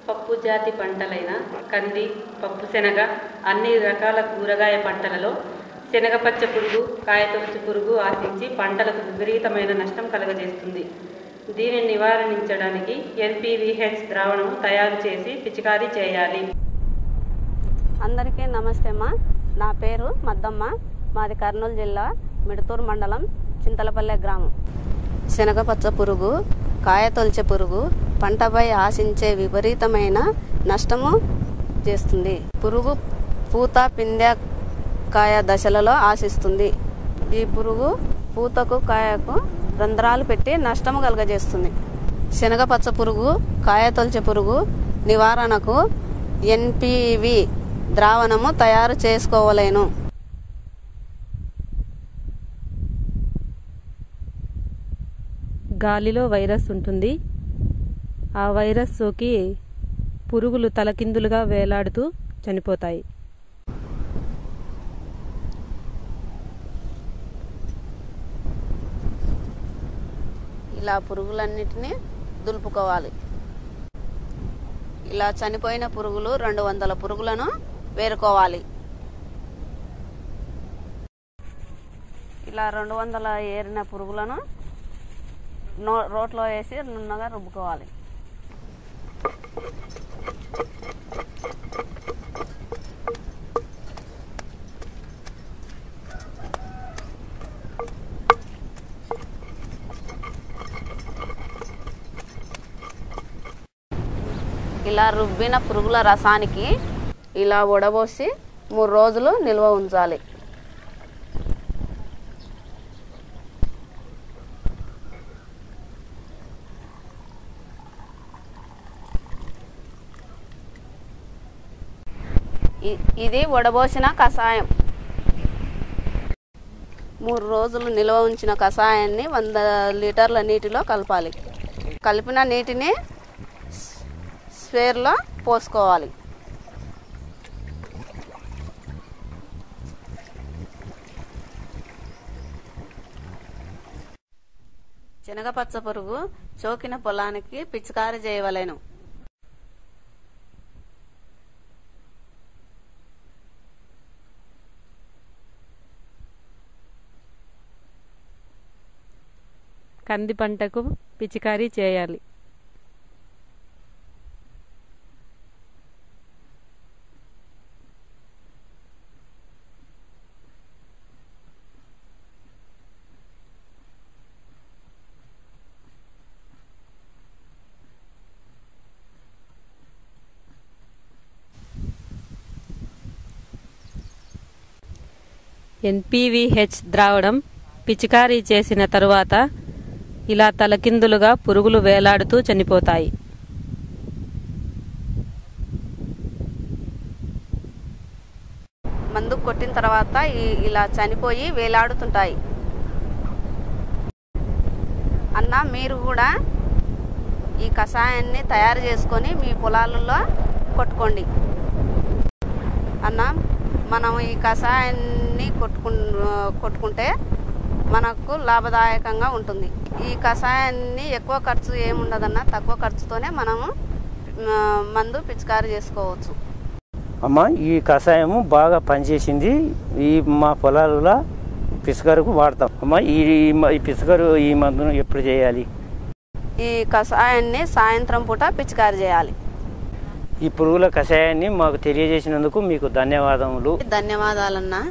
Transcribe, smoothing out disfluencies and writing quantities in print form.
పప్పు జాతి పంటలైన కంది, పప్పు శనగ, అన్ని రకాల కూరగాయ పంటలలో శనగ పచ్చ పురుగు, కాయతొలుచు పురుగు ఆశించి పంటలకు విపరీతమైన నష్టం కలుగజేస్తుంది. దీనిని నివారించడానికి NPVH ద్రావణము తయారు చేసి పిచికారీ చేయాలి. అందరికీ నమస్తే అమ్మా. నా పేరు మద్దమ్మ. మాది కర్నూలు జిల్లా మిడతూరు మండలం చింతలపల్లె గ్రామం. శనగపచ్చ పురుగు, కాయతొలిచే పురుగు పంటపై ఆశించే విపరీతమైన నష్టము చేస్తుంది. పురుగు పూత, పిందె, కాయ దశలలో ఆశిస్తుంది. ఈ పురుగు పూతకు, కాయకు రంధ్రాలు పెట్టి నష్టము కలుగజేస్తుంది. శనగపచ్చ పురుగు, కాయతొలిచే పురుగు నివారణకు NPV ద్రావణము తయారు చేసుకోవలేను. గాలిలో వైరస్ ఉంటుంది. ఆ వైరస్ సోకి పురుగులు తలకిందులుగా వేలాడుతూ చనిపోతాయి. ఇలా పురుగులన్నిటినీ దులుపుకోవాలి. ఇలా చనిపోయిన పురుగులు 200 పురుగులను వేరుకోవాలి. ఇలా 200 ఏరిన పురుగులను రోట్లో వేసి నున్నగా రుబ్బుకోవాలి. ఇలా రుబ్బిన పురుగుల రసానికి ఇలా వడబోసి 3 రోజులు నిల్వ ఉంచాలి. ఇది వడబోసిన కషాయం. 3 రోజులు నిల్వ ఉంచిన కషాయాన్ని 100 లీటర్ల నీటిలో కలపాలి. కలిపిన నీటిని స్పేర్లో పోసుకోవాలి. శనగపచ్చ పురుగు సోకిన పొలానికి పిచికారీ చేయవలెను. కంది పంటకు పిచికారీ చేయాలి. NPVH ద్రావణం పిచికారీ చేసిన తరువాత ఇలా తలకిందులుగా పురుగులు వేలాడుతూ చనిపోతాయి. మందు కొట్టిన తర్వాత ఇలా చనిపోయి వేలాడుతుంటాయి. అన్న, మీరు కూడా ఈ కషాయాన్ని తయారు చేసుకొని మీ పొలాలలో కొట్టుకోండి. అన్న, మనం ఈ కషాయాన్ని కొట్టుకుంటే మనకు లాభదాయకంగా ఉంటుంది. ఈ కషాయాన్ని ఎక్కువ ఖర్చు ఏముండదన్న, తక్కువ ఖర్చుతోనే మనము మందు పిచికారీ చేసుకోవచ్చు. అమ్మ, ఈ కషాయము బాగా పనిచేసింది. ఈ మా పొలాలలో పిచికారుకు వాడతాం. అమ్మ, ఈ పిచికారు ఈ మందును ఎప్పుడు చేయాలి? ఈ కషాయాన్ని సాయంత్రం పూట పిచికారీ చేయాలి. ఈ పురుగుల కషాయాన్ని మాకు తెలియజేసినందుకు మీకు ధన్యవాదములు. ధన్యవాదాలన్నా.